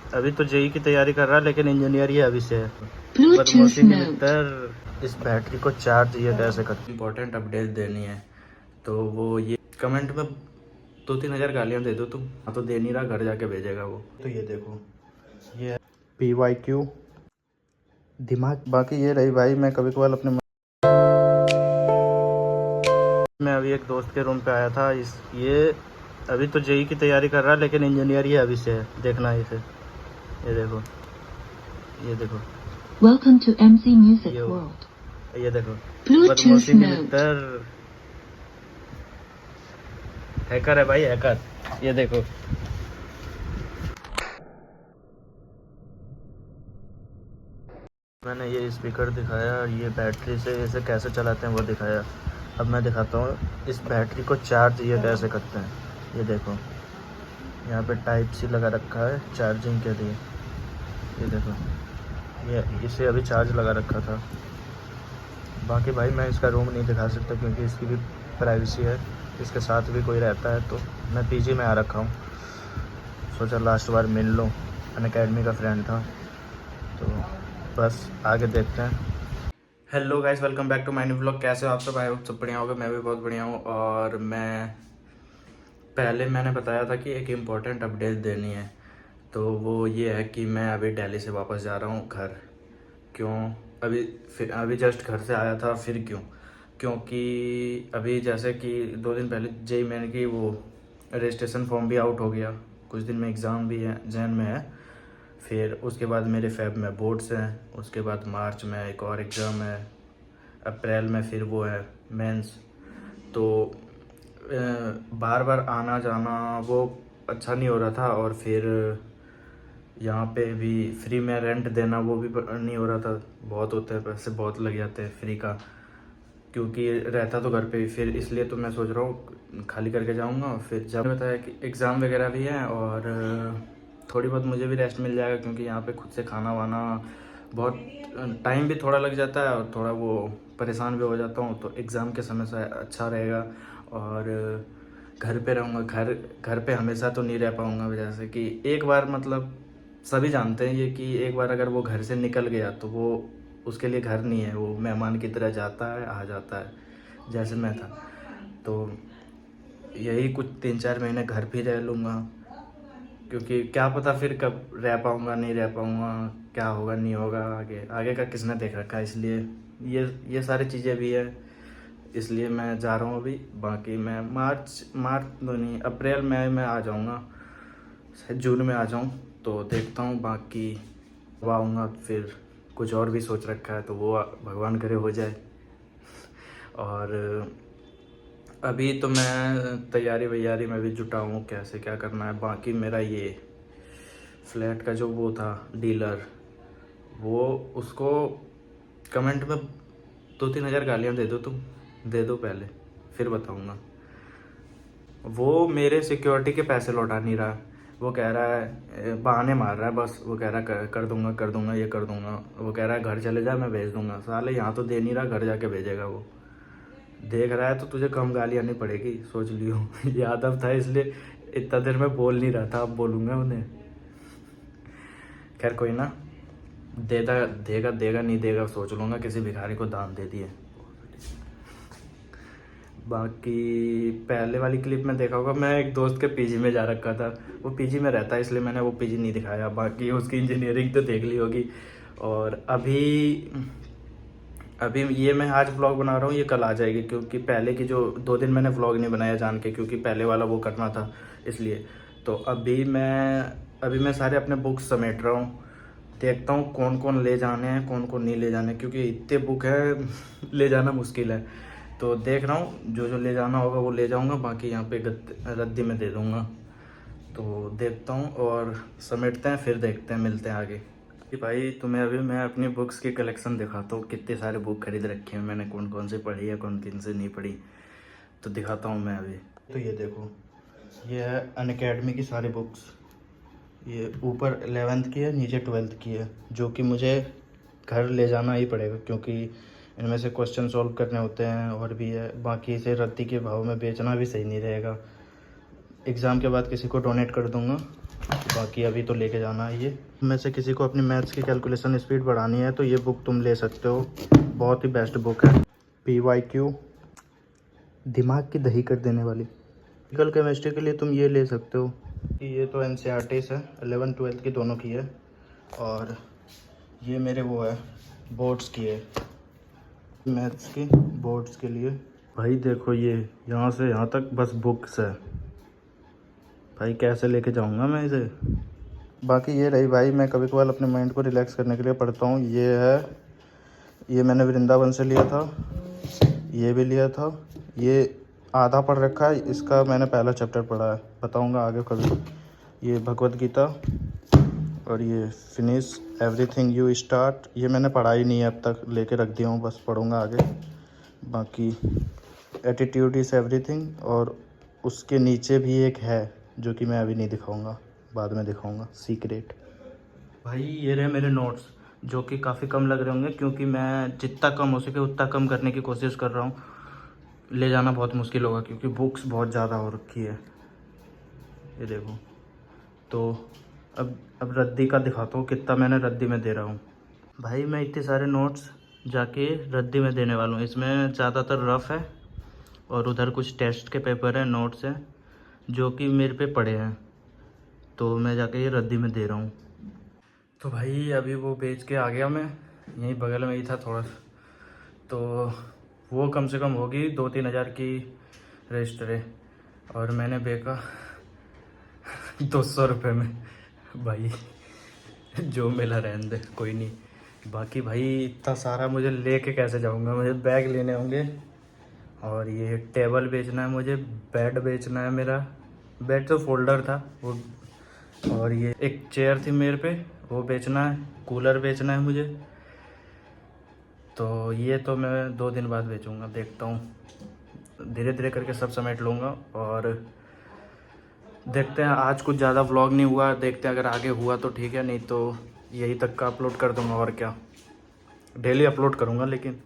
अभी तो जेई की तैयारी कर रहा है, लेकिन इंजीनियर ही अभी से है। Bluetooth बदमाशी के mode. मित्र इस बैटरी को चार्ज ये कैसे करते, इंपॉर्टेंट अपडेट देनी है। तो वो ये कमेंट में 2-3 हज़ार गालियाँ दे दो तुम। हाँ तो दे नहीं रहा, घर जाके भेजेगा वो। तो ये देखो, ये PYQ दिमाग। बाकी ये रही भाई, मैं कभी कभार अपने मैं अभी एक दोस्त के रूम पे आया था। ये अभी तो जेई की तैयारी कर रहा है, लेकिन इंजीनियर ही अभी से है। देखना इसे, ये देखो, ये देखो, Welcome to MC Music ये World. ये देखो, Bluetooth बदमाशी के mode. मित्र हैकर है भाई, हैकर। ये देखो, मैंने ये स्पीकर दिखाया और ये बैटरी से इसे कैसे चलाते हैं वो दिखाया। अब मैं दिखाता हूँ इस बैटरी को चार्ज ये कैसे करते हैं। ये देखो, यहाँ पे टाइप सी लगा रखा है चार्जिंग के लिए। ये देखो, ये इसे अभी चार्ज लगा रखा था। बाकी भाई मैं इसका रूम नहीं दिखा सकता क्योंकि इसकी भी प्राइवेसी है। इसके साथ भी कोई रहता है, तो मैं पीजी में आ रखा हूँ। सोचा लास्ट बार मिल लूँ, अनअकैडमी का फ्रेंड था। तो बस आगे देखते हैं। Hello guys, welcome back to my new vlog. कैसे हो आप सब? आई होप सब बढ़िया होगा। मैं भी बहुत बढ़िया हूँ। और मैंने बताया था कि एक इम्पॉर्टेंट अपडेट देनी है। तो वो ये है कि मैं अभी दिल्ली से वापस जा रहा हूँ घर। क्यों? अभी जस्ट घर से आया था। फिर क्यों? क्योंकि अभी जैसे कि 2 दिन पहले जेई मेन की वो रजिस्ट्रेशन फॉर्म भी आउट हो गया। कुछ दिन में एग्ज़ाम भी है, जैन में है। फिर उसके बाद मेरे फेब में बोर्ड्स हैं। उसके बाद मार्च में एक और एग्ज़ाम है। अप्रैल में फिर वो है मेंस। तो बार बार आना जाना वो अच्छा नहीं हो रहा था। और फिर यहाँ पे भी फ्री में रेंट देना वो भी नहीं हो रहा था। बहुत होते हैं पैसे, बहुत लग जाते हैं फ्री का, क्योंकि रहता तो घर पे ही। फिर इसलिए तो मैं सोच रहा हूँ खाली करके जाऊँगा। फिर जब बताया कि एग्ज़ाम वगैरह भी है और थोड़ी बहुत मुझे भी रेस्ट मिल जाएगा, क्योंकि यहाँ पे खुद से खाना वाना बहुत टाइम भी थोड़ा लग जाता है और थोड़ा वो परेशान भी हो जाता हूँ। तो एग्ज़ाम के समय से अच्छा रहेगा। और घर पे रहूँगा। घर पे हमेशा तो नहीं रह पाऊँगा। जैसे कि एक बार, मतलब सभी जानते हैं ये कि एक बार अगर वो घर से निकल गया तो वो उसके लिए घर नहीं है। वो मेहमान की तरह जाता है, आ जाता है, जैसे मैं था। तो यही कुछ 3-4 महीने घर भी रह लूँगा, क्योंकि क्या पता फिर कब रह पाऊँगा, नहीं रह पाऊँगा, क्या होगा नहीं होगा। आगे आगे का किसने देख रखा है। इसलिए ये सारी चीज़ें भी है, इसलिए मैं जा रहा हूँ अभी। बाकी मैं मार्च तो नहीं, अप्रैल में मैं आ जाऊँगा, शायद जून में आ जाऊँ। तो देखता हूँ। बाकी अब आऊँगा फिर कुछ और भी सोच रखा है, तो वो भगवान करे हो जाए। और अभी तो मैं तैयारी वैयारी में भी जुटा हूँ, कैसे क्या करना है। बाकी मेरा ये फ्लैट का जो वो था डीलर, वो उसको कमेंट में 2-3 हज़ार गालियाँ दे दो तुम। दे दो पहले, फिर बताऊँगा। वो मेरे सिक्योरिटी के पैसे लौटा नहीं रहा। वो कह रहा है, बहाने मार रहा है बस। वो कह रहा है कर दूंगा, कर दूंगा, ये कर दूंगा। वो कह रहा है घर चले जा, मैं भेज दूंगा। साले यहाँ तो दे नहीं रहा, घर जाके भेजेगा वो। देख रहा है तो तुझे कम गालियाँ नहीं पड़ेगी, सोच लियो। यादव था इसलिए इतना देर में बोल नहीं रहा था, अब बोलूँगा उन्हें। खैर कोई ना, देगा देगा देगा, नहीं देगा सोच लूँगा। किसी भिखारी को दान दे दिए। बाकी पहले वाली क्लिप में देखा होगा, मैं एक दोस्त के पीजी में जा रखा था। वो पीजी में रहता है, इसलिए मैंने वो पीजी नहीं दिखाया। बाकी उसकी इंजीनियरिंग तो देख ली होगी। और अभी अभी ये मैं आज व्लॉग बना रहा हूँ, ये कल आ जाएगी, क्योंकि पहले की जो 2 दिन मैंने व्लॉग नहीं बनाया जान के, क्योंकि पहले वाला वो करना था इसलिए। तो अभी मैं सारे अपने बुक्स समेट रहा हूँ। देखता हूँ कौन कौन ले जाने हैं, कौन कौन नहीं ले जाने, क्योंकि इतने बुक है ले जाना मुश्किल है। तो देख रहा हूँ, जो जो ले जाना होगा वो ले जाऊँगा। बाकी यहाँ पे रद्दी में दे दूँगा। तो देखता हूँ और समेटते हैं, फिर देखते हैं, मिलते हैं आगे। कि भाई तुम्हें अभी मैं अपनी बुक्स की कलेक्शन दिखाता हूँ। कितने सारे बुक खरीद रखे हैं मैंने, कौन कौन से पढ़ी है, कौन कौन से नहीं पढ़ी, तो दिखाता हूँ मैं अभी। तो ये देखो, ये है अनअकैडमी की सारी बुक्स। ये ऊपर 11th की है, नीचे 12th की है, जो कि मुझे घर ले जाना ही पड़ेगा, क्योंकि इनमें से क्वेश्चन सॉल्व करने होते हैं और भी है। बाकी इसे रद्दी के भाव में बेचना भी सही नहीं रहेगा। एग्ज़ाम के बाद किसी को डोनेट कर दूंगा, बाकी अभी तो लेके जाना है ये। में से किसी को अपनी मैथ्स की कैलकुलेशन स्पीड बढ़ानी है तो ये बुक तुम ले सकते हो, बहुत ही बेस्ट बुक है। PYQ, दिमाग की दही कर देने वाली। फिजिकल केमिस्ट्री के लिए तुम ये ले सकते हो। ये तो NCERT है, 11th-12th की दोनों की है। और ये मेरे वो है, बोर्ड्स की है, मैथ्स की बोर्ड्स के लिए। भाई देखो ये यहाँ से यहाँ तक बस बुक्स है भाई, कैसे लेके जाऊँगा मैं इसे। बाकी ये रही भाई, मैं कभी कभार अपने माइंड को रिलैक्स करने के लिए पढ़ता हूँ। ये है, ये मैंने वृंदावन से लिया था, ये भी लिया था, ये आधा पढ़ रखा है, इसका मैंने पहला चैप्टर पढ़ा है, बताऊँगा आगे कभी। ये भगवत गीता, और ये फिनिश एवरीथिंग यू स्टार्ट, ये मैंने पढ़ा ही नहीं है अब तक, लेके रख दिया हूँ, बस पढ़ूँगा आगे। बाकी एटीट्यूड इज़ एवरीथिंग, और उसके नीचे भी एक है जो कि मैं अभी नहीं दिखाऊंगा, बाद में दिखाऊंगा, सीक्रेट। भाई ये रहे मेरे नोट्स, जो कि काफ़ी कम लग रहे होंगे क्योंकि मैं जितना कम हो सके उतना कम करने की कोशिश कर रहा हूँ। ले जाना बहुत मुश्किल होगा क्योंकि बुक्स बहुत ज़्यादा हो रखी है, ये देखो। तो अब रद्दी का दिखाता हूँ कितना मैंने रद्दी में दे रहा हूँ। भाई मैं इतने सारे नोट्स जाके रद्दी में देने वाला हूँ। इसमें ज़्यादातर रफ़ है और उधर कुछ टेस्ट के पेपर हैं, नोट्स हैं जो कि मेरे पे पड़े हैं, तो मैं जाके ये रद्दी में दे रहा हूँ। तो भाई अभी वो बेच के आ गया मैं, यहीं बगल में ही था थोड़ा, तो वो कम से कम होगी 2-3 हज़ार की रजिस्टर है, और मैंने बेचा 200 रुपये में। भाई जो मिला रहने दे, कोई नहीं। बाकी भाई इतना सारा मुझे लेके कैसे जाऊंगा, मुझे बैग लेने होंगे, और ये टेबल बेचना है मुझे, बेड बेचना है मेरा, बेड तो फोल्डर था वो, और ये एक चेयर थी मेरे पे वो बेचना है, कूलर बेचना है मुझे। तो ये तो मैं 2 दिन बाद बेचूंगा, देखता हूँ, धीरे धीरे करके सब समेट लूँगा। और देखते हैं, आज कुछ ज़्यादा व्लॉग नहीं हुआ, देखते हैं अगर आगे हुआ तो ठीक है, नहीं तो यही तक का अपलोड कर दूँगा। और क्या, डेली अपलोड करूँगा लेकिन